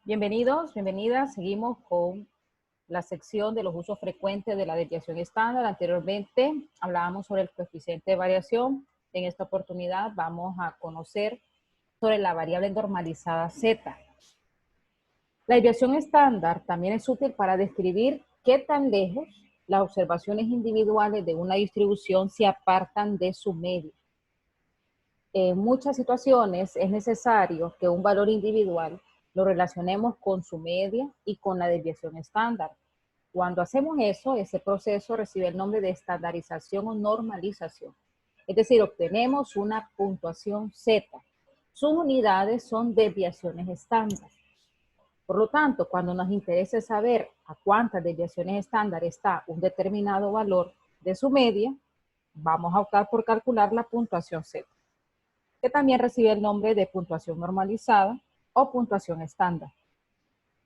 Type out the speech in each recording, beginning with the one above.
Bienvenidos, bienvenidas. Seguimos con la sección de los usos frecuentes de la desviación estándar. Anteriormente hablábamos sobre el coeficiente de variación. En esta oportunidad vamos a conocer sobre la variable normalizada Z. La desviación estándar también es útil para describir qué tan lejos las observaciones individuales de una distribución se apartan de su media. En muchas situaciones es necesario que un valor individual lo relacionemos con su media y con la desviación estándar. Cuando hacemos eso, ese proceso recibe el nombre de estandarización o normalización. Es decir, obtenemos una puntuación Z. Sus unidades son desviaciones estándar. Por lo tanto, cuando nos interesa saber a cuántas desviaciones estándar está un determinado valor de su media, vamos a optar por calcular la puntuación Z, que también recibe el nombre de puntuación normalizada o puntuación estándar.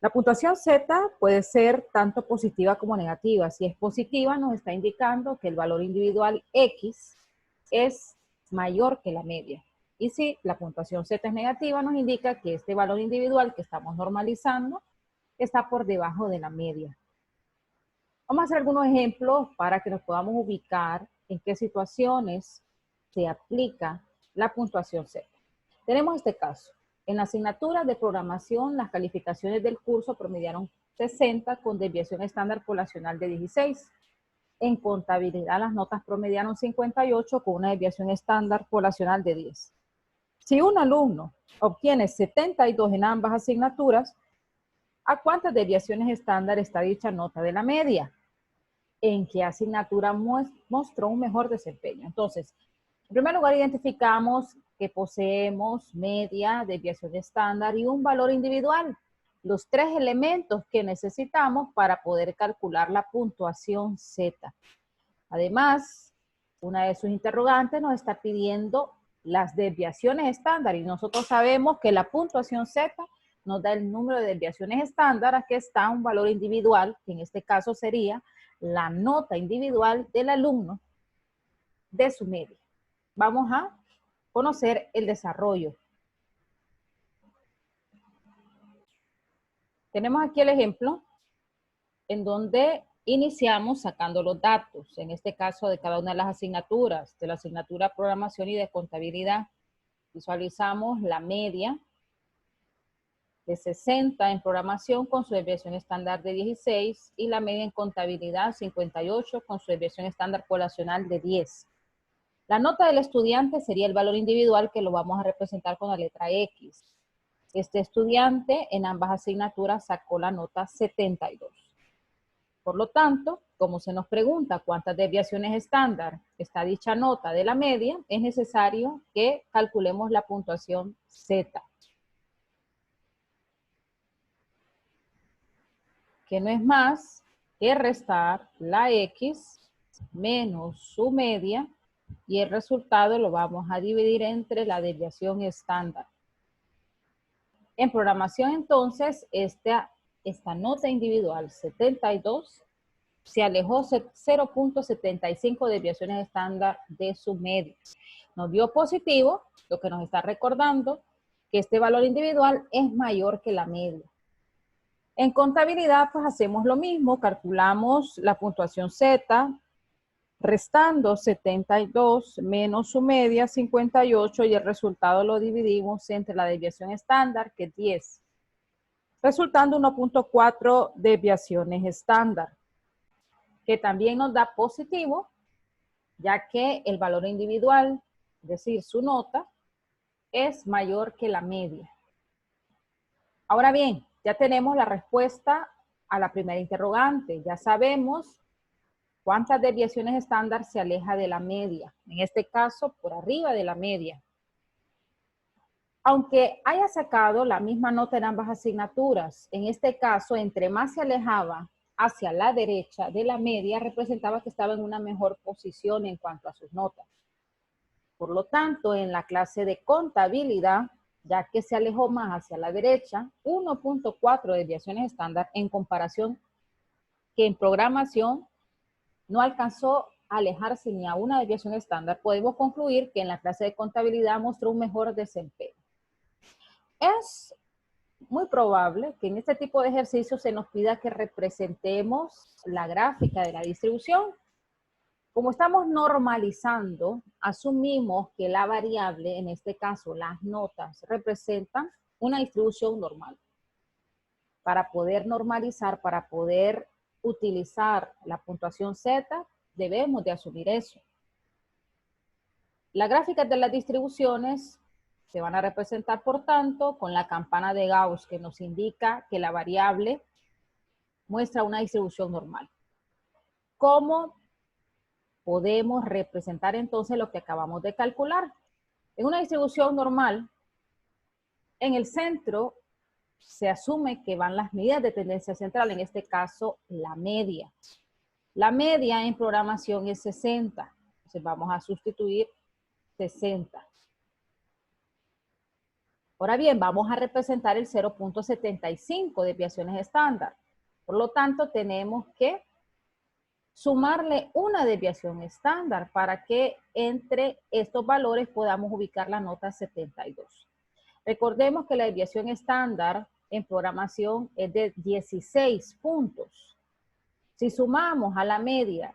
La puntuación Z puede ser tanto positiva como negativa. Si es positiva, nos está indicando que el valor individual X es mayor que la media. Y si la puntuación Z es negativa, nos indica que este valor individual que estamos normalizando está por debajo de la media. Vamos a hacer algunos ejemplos para que nos podamos ubicar en qué situaciones se aplica la puntuación Z. Tenemos este caso. En la asignatura de programación, las calificaciones del curso promediaron 60 con desviación estándar poblacional de 16. En contabilidad, las notas promediaron 58 con una desviación estándar poblacional de 10. Si un alumno obtiene 72 en ambas asignaturas, ¿a cuántas desviaciones estándar está dicha nota de la media? ¿En qué asignatura mostró un mejor desempeño? Entonces, en primer lugar, identificamos que poseemos media, desviación estándar y un valor individual. Los tres elementos que necesitamos para poder calcular la puntuación Z. Además, una de sus interrogantes nos está pidiendo las desviaciones estándar y nosotros sabemos que la puntuación Z nos da el número de desviaciones estándar. Aquí está un valor individual, que en este caso sería la nota individual del alumno de su media. Vamos a conocer el desarrollo. Tenemos aquí el ejemplo en donde iniciamos sacando los datos, en este caso de cada una de las asignaturas, de la asignatura programación y de contabilidad. Visualizamos la media de 60 en programación con su desviación estándar de 16 y la media en contabilidad 58 con su desviación estándar poblacional de 10. La nota del estudiante sería el valor individual que lo vamos a representar con la letra X. Este estudiante en ambas asignaturas sacó la nota 72. Por lo tanto, como se nos pregunta cuántas desviaciones estándar está dicha nota de la media, es necesario que calculemos la puntuación Z, que no es más que restar la X menos su media, y el resultado lo vamos a dividir entre la desviación estándar. En programación, entonces, esta nota individual 72 se alejó 0.75 desviaciones estándar de su media. Nos dio positivo, lo que nos está recordando que este valor individual es mayor que la media. En contabilidad, pues hacemos lo mismo, calculamos la puntuación Z, restando 72 menos su media, 58, y el resultado lo dividimos entre la desviación estándar, que es 10, resultando 1.4 desviaciones estándar, que también nos da positivo, ya que el valor individual, es decir, su nota, es mayor que la media. Ahora bien, ya tenemos la respuesta a la primera interrogante, ya sabemos ¿cuántas desviaciones estándar se aleja de la media? En este caso, por arriba de la media. Aunque haya sacado la misma nota en ambas asignaturas, en este caso, entre más se alejaba hacia la derecha de la media, representaba que estaba en una mejor posición en cuanto a sus notas. Por lo tanto, en la clase de contabilidad, ya que se alejó más hacia la derecha, 1.4 desviaciones estándar en comparación que en programación no alcanzó a alejarse ni a una desviación estándar, podemos concluir que en la clase de contabilidad mostró un mejor desempeño. Es muy probable que en este tipo de ejercicios se nos pida que representemos la gráfica de la distribución. Como estamos normalizando, asumimos que la variable, en este caso las notas, representan una distribución normal. Para poder normalizar, para poder utilizar la puntuación Z, debemos de asumir eso. Las gráficas de las distribuciones se van a representar, por tanto, con la campana de Gauss, que nos indica que la variable muestra una distribución normal. ¿Cómo podemos representar entonces lo que acabamos de calcular? En una distribución normal, en el centro se asume que van las medidas de tendencia central, en este caso la media. La media en programación es 60, entonces vamos a sustituir 60. Ahora bien, vamos a representar el 0.75 desviaciones estándar. Por lo tanto, tenemos que sumarle una desviación estándar para que entre estos valores podamos ubicar la nota 72. Recordemos que la desviación estándar en programación es de 16 puntos. Si sumamos a la media,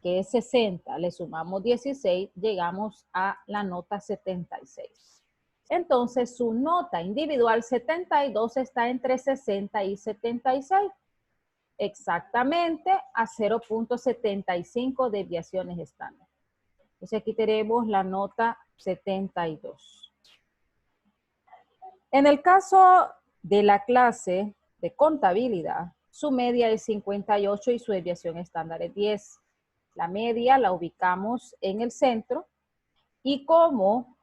que es 60, le sumamos 16, llegamos a la nota 76. Entonces, su nota individual 72 está entre 60 y 76. Exactamente a 0.75 desviaciones estándar. Entonces, aquí tenemos la nota 72. En el caso de la clase de contabilidad, su media es 58 y su desviación estándar es 10. La media la ubicamos en el centro y como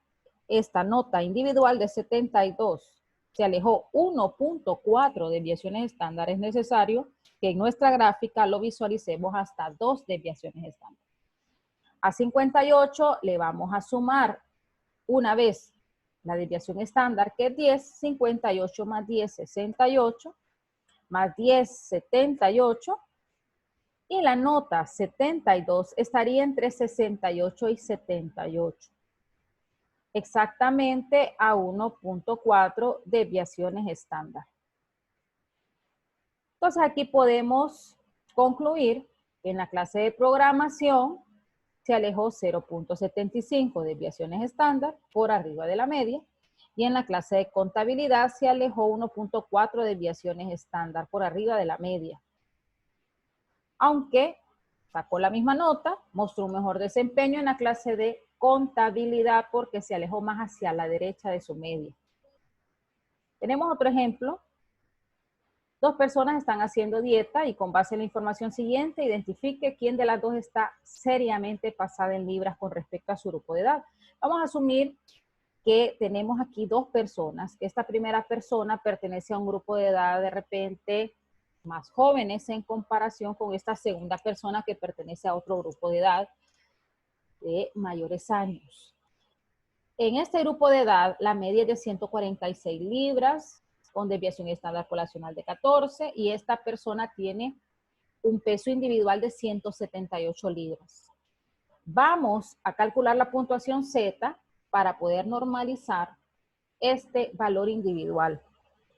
esta nota individual de 72 se alejó 1.4 desviaciones estándar, es necesario que en nuestra gráfica lo visualicemos hasta 2 desviaciones estándar. A 58 le vamos a sumar una vez la desviación estándar, que es 10, 58 más 10, 68, más 10, 78, y la nota 72 estaría entre 68 y 78. Exactamente a 1.4 desviaciones estándar. Entonces aquí podemos concluir que en la clase de programación se alejó 0.75 desviaciones estándar por arriba de la media y en la clase de contabilidad se alejó 1.4 desviaciones estándar por arriba de la media. Aunque sacó la misma nota, mostró un mejor desempeño en la clase de contabilidad porque se alejó más hacia la derecha de su media. Tenemos otro ejemplo. 2 personas están haciendo dieta y con base en la información siguiente, identifique quién de las dos está seriamente pasada en libras con respecto a su grupo de edad. Vamos a asumir que tenemos aquí 2 personas, que esta primera persona pertenece a un grupo de edad de repente más jóvenes en comparación con esta segunda persona que pertenece a otro grupo de edad de mayores años. En este grupo de edad, la media es de 146 libras, con desviación estándar poblacional de 14, y esta persona tiene un peso individual de 178 libras. Vamos a calcular la puntuación Z para poder normalizar este valor individual,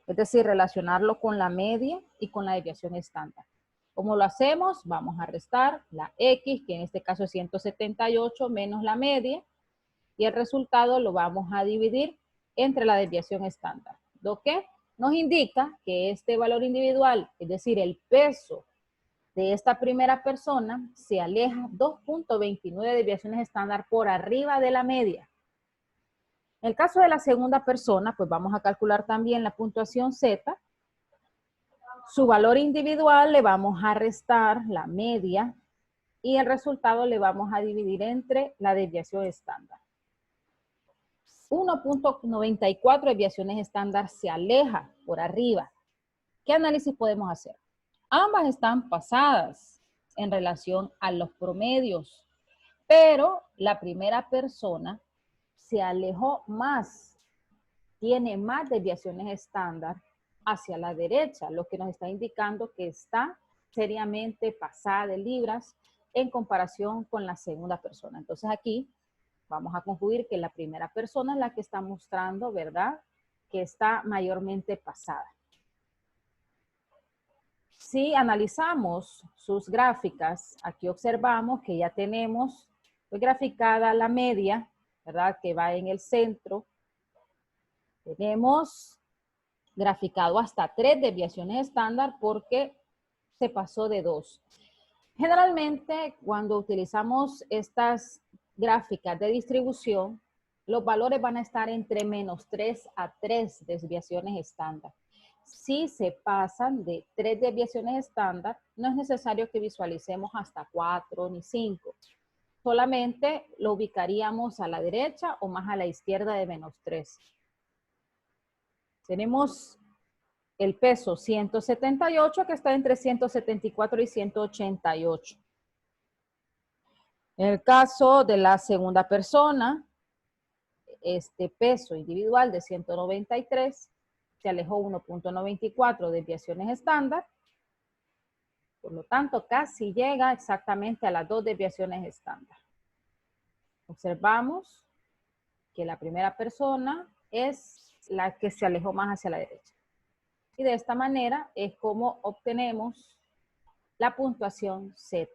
es decir, relacionarlo con la media y con la desviación estándar. ¿Cómo lo hacemos? Vamos a restar la X, que en este caso es 178, menos la media, y el resultado lo vamos a dividir entre la desviación estándar. ¿Lo que nos indica que este valor individual, es decir, el peso de esta primera persona, se aleja 2.29 desviaciones estándar por arriba de la media. En el caso de la segunda persona, pues vamos a calcular también la puntuación Z. Su valor individual le vamos a restar la media y el resultado le vamos a dividir entre la desviación estándar. 1.94 desviaciones estándar se aleja por arriba. ¿Qué análisis podemos hacer? Ambas están pasadas en relación a los promedios, pero la primera persona se alejó más, tiene más desviaciones estándar hacia la derecha, lo que nos está indicando que está seriamente pasada de libras en comparación con la segunda persona. Entonces aquí vamos a concluir que la primera persona es la que está mostrando, ¿verdad?, que está mayormente pasada. Si analizamos sus gráficas, aquí observamos que ya tenemos graficada la media, ¿verdad? Que va en el centro. Tenemos graficado hasta 3 desviaciones estándar porque se pasó de 2. Generalmente, cuando utilizamos estas gráficas de distribución, los valores van a estar entre -3 a 3 desviaciones estándar. Si se pasan de 3 desviaciones estándar, no es necesario que visualicemos hasta 4 ni 5. Solamente lo ubicaríamos a la derecha o más a la izquierda de -3. Tenemos el peso 178 que está entre 174 y 188. En el caso de la segunda persona, este peso individual de 193 se alejó 1.94 desviaciones estándar. Por lo tanto, casi llega exactamente a las 2 desviaciones estándar. Observamos que la primera persona es la que se alejó más hacia la derecha. Y de esta manera es como obtenemos la puntuación Z.